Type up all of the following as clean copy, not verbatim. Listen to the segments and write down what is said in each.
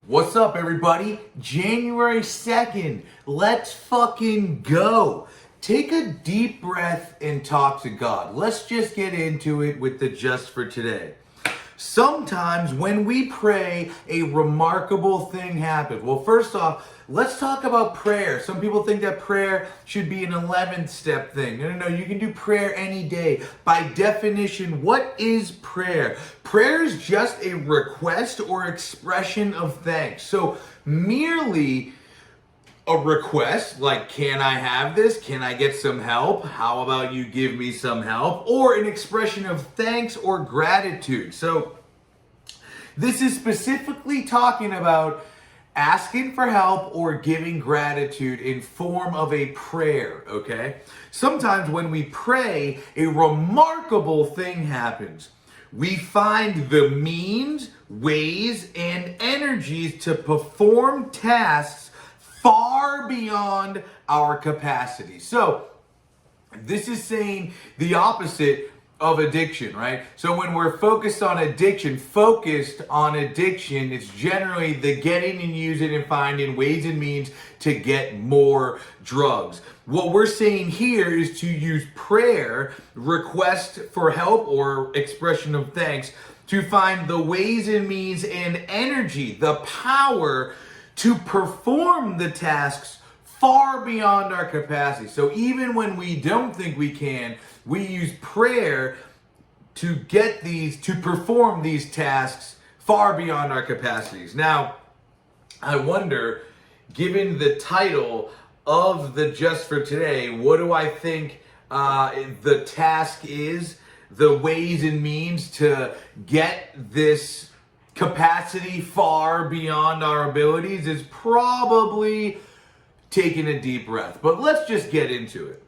What's up, everybody? January 2nd. Let's fucking go. Take a deep breath and talk to God. Let's just get into it with the just for today. Sometimes when we pray, a remarkable thing happens. Well, first off, let's talk about prayer. Some people think that prayer should be an 11th step thing. No, you can do prayer any day. By definition, what is prayer? Prayer is just a request or expression of thanks. So merely a request, like, can I have this? Can I get some help? How about you give me some help? Or an expression of thanks or gratitude. So this is specifically talking about asking for help or giving gratitude in form of a prayer, okay? Sometimes when we pray, a remarkable thing happens. We find the means, ways, and energies to perform tasks far beyond our capacity. So this is saying the opposite of addiction, right? So when we're focused on addiction, it's generally the getting and using and finding ways and means to get more drugs. What we're saying here is to use prayer, request for help or expression of thanks, to find the ways and means and energy, the power to perform the tasks far beyond our capacity. So even when we don't think we can, we use prayer to perform these tasks far beyond our capacities. Now, I wonder, given the title of the Just for Today, what do I think the task is, the ways and means to get this capacity far beyond our abilities? Is probably taking a deep breath. But let's just get into it.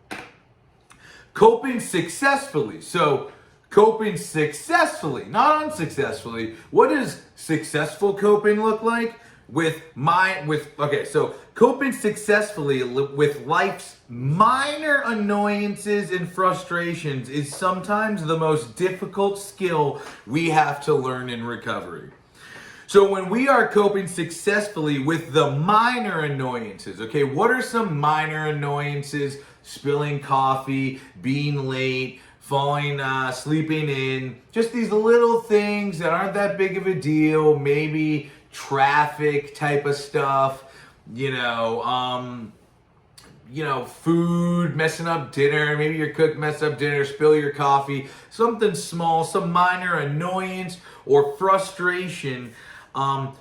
Coping successfully. So coping successfully, not unsuccessfully. What does successful coping look like? So coping successfully with life's minor annoyances and frustrations is sometimes the most difficult skill we have to learn in recovery. So when we are coping successfully with the minor annoyances, okay, what are some minor annoyances? Spilling coffee, being late, sleeping in, just these little things that aren't that big of a deal, maybe traffic type of stuff, food, messing up dinner, maybe your cook messed up dinner, spill your coffee, something small, some minor annoyance or frustration.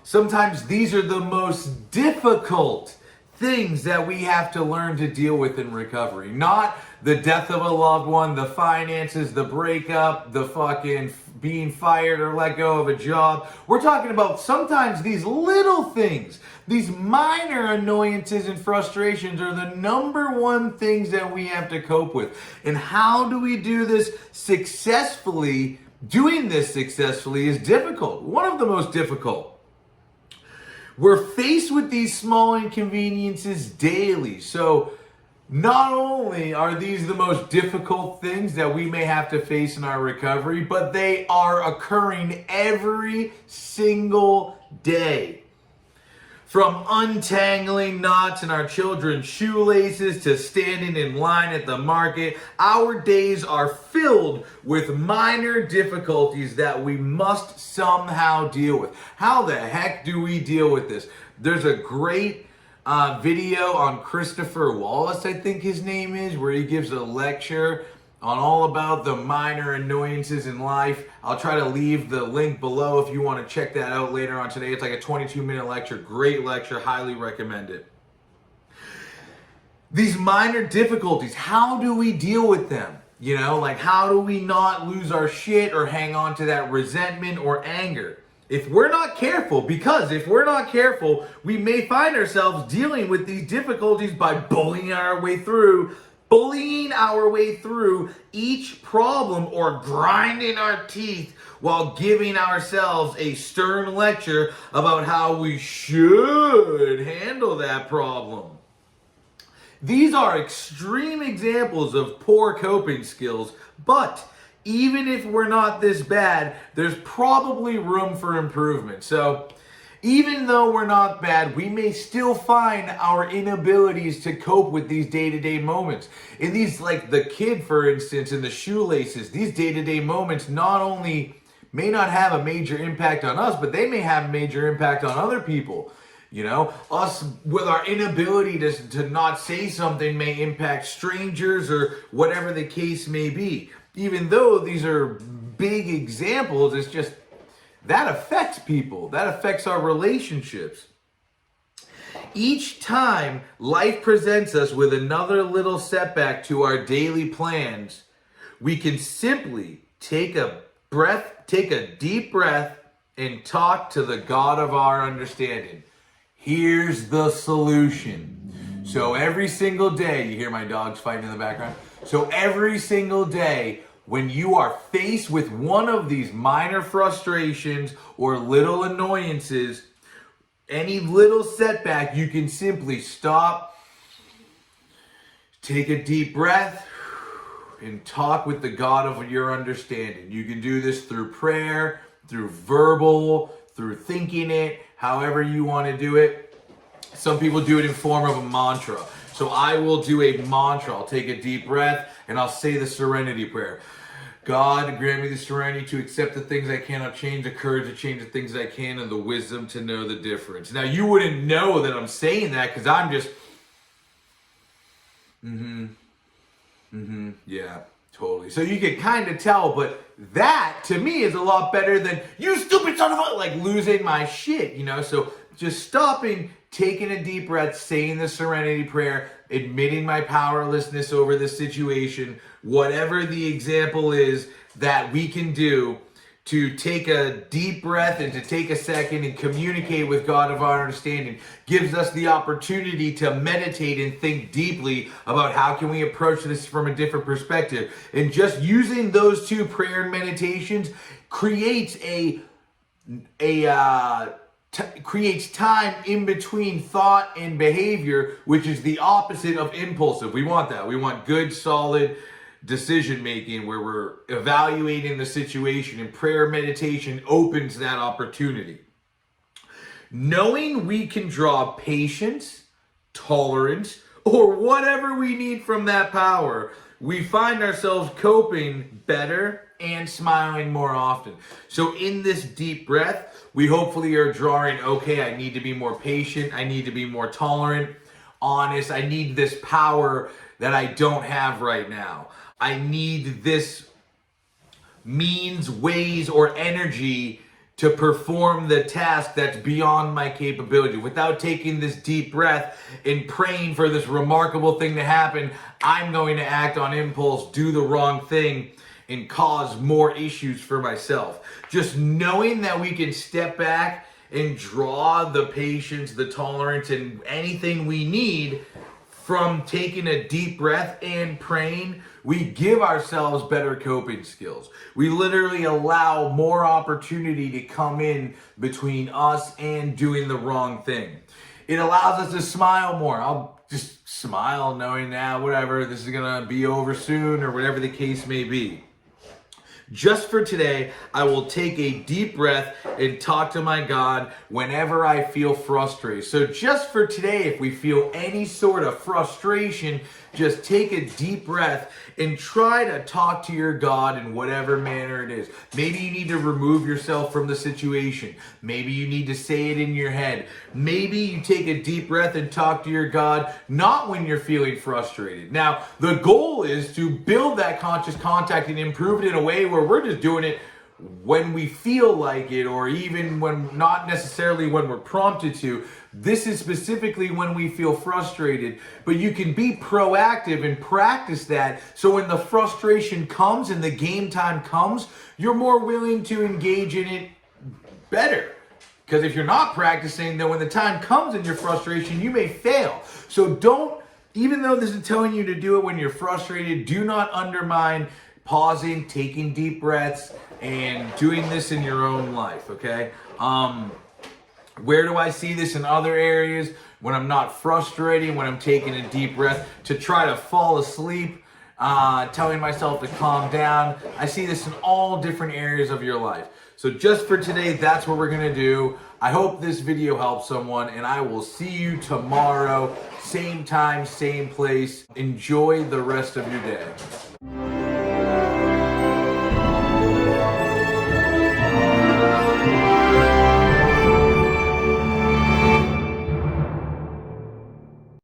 Sometimes these are the most difficult things that we have to learn to deal with in recovery. Not the death of a loved one, the finances, the breakup, the fucking being fired or let go of a job. We're talking about sometimes these little things, these minor annoyances and frustrations are the number one things that we have to cope with. And how do we do this successfully? Doing this successfully is difficult. One of the most difficult. We're faced with these small inconveniences daily. So not only are these the most difficult things that we may have to face in our recovery, but they are occurring every single day. From untangling knots in our children's shoelaces to standing in line at the market, our days are filled with minor difficulties that we must somehow deal with. How the heck do we deal with this? There's a great video on Christopher Wallace, I think his name is, where he gives a lecture on all about the minor annoyances in life. I'll try to leave the link below if you want to check that out later on today. It's like a 22-minute lecture. Great lecture. Highly recommend it. These minor difficulties, how do we deal with them? How do we not lose our shit or hang on to that resentment or anger? If we're not careful, we may find ourselves dealing with these difficulties by bullying our way through each problem or grinding our teeth while giving ourselves a stern lecture about how we should handle that problem. These are extreme examples of poor coping skills, but even if we're not this bad, there's probably room for improvement. So Even though we're not bad, we may still find our inabilities to cope with these day-to-day moments. In these, like the kid, for instance, in the shoelaces, these day-to-day moments not only may not have a major impact on us, but they may have a major impact on other people. You know, us with our inability to not say something may impact strangers or whatever the case may be. Even though these are big examples, it's just that affects people. That affects our relationships. Each time life presents us with another little setback to our daily plans, we can simply take a deep breath, and talk to the God of our understanding. Here's the solution. So every single day, you hear my dogs fighting in the background? So every single day, when you are faced with one of these minor frustrations or little annoyances, any little setback, you can simply stop, take a deep breath, and talk with the God of your understanding. You can do this through prayer, through verbal, through thinking it, however you want to do it. Some people do it in form of a mantra. So I will do a mantra. I'll take a deep breath and I'll say the serenity prayer. God, grant me the serenity to accept the things I cannot change, the courage to change the things I can, and the wisdom to know the difference. Now, you wouldn't know that I'm saying that because I'm just, yeah, totally. So you can kind of tell, but that, to me, is a lot better than, you stupid son of a, like losing my shit, you know? So just stopping, taking a deep breath, saying the serenity prayer, admitting my powerlessness over the situation, whatever the example is that we can do to take a deep breath and to take a second and communicate with God of our understanding gives us the opportunity to meditate and think deeply about how can we approach this from a different perspective. And just using those two prayer and meditations creates creates time in between thought and behavior, which is the opposite of impulsive. We want that. We want good, solid decision making where we're evaluating the situation, and prayer meditation opens that opportunity. Knowing we can draw patience, tolerance, or whatever we need from that power, we find ourselves coping better and smiling more often. So in this deep breath, we hopefully are drawing, okay, I need to be more patient, I need to be more tolerant, honest, I need this power that I don't have right now. I need this means, ways, or energy to perform the task that's beyond my capability. Without taking this deep breath and praying for this remarkable thing to happen, I'm going to act on impulse, do the wrong thing, and cause more issues for myself. Just knowing that we can step back and draw the patience, the tolerance, and anything we need from taking a deep breath and praying, we give ourselves better coping skills. We literally allow more opportunity to come in between us and doing the wrong thing. It allows us to smile more. I'll just smile knowing that whatever, this is gonna be over soon or whatever the case may be. Just for today, I will take a deep breath and talk to my God whenever I feel frustrated. So just for today, if we feel any sort of frustration, just take a deep breath and try to talk to your God in whatever manner it is. Maybe you need to remove yourself from the situation. Maybe you need to say it in your head. Maybe you take a deep breath and talk to your God, not when you're feeling frustrated. Now, the goal is to build that conscious contact and improve it in a way where we're just doing it when we feel like it, or even when not necessarily when we're prompted to. This is specifically when we feel frustrated, but you can be proactive and practice that, so when the frustration comes and the game time comes, you're more willing to engage in it better. Because if you're not practicing, then when the time comes in your frustration, you may fail. So don't, even though this is telling you to do it when you're frustrated, do not undermine pausing, taking deep breaths, and doing this in your own life, okay? Where do I see this in other areas? When I'm not frustrating, when I'm taking a deep breath to try to fall asleep. telling myself to calm down. I see this in all different areas of your life. So just for today, that's what we're gonna do. I hope this video helps someone, and I will see you tomorrow, same time, same place. Enjoy the rest of your day.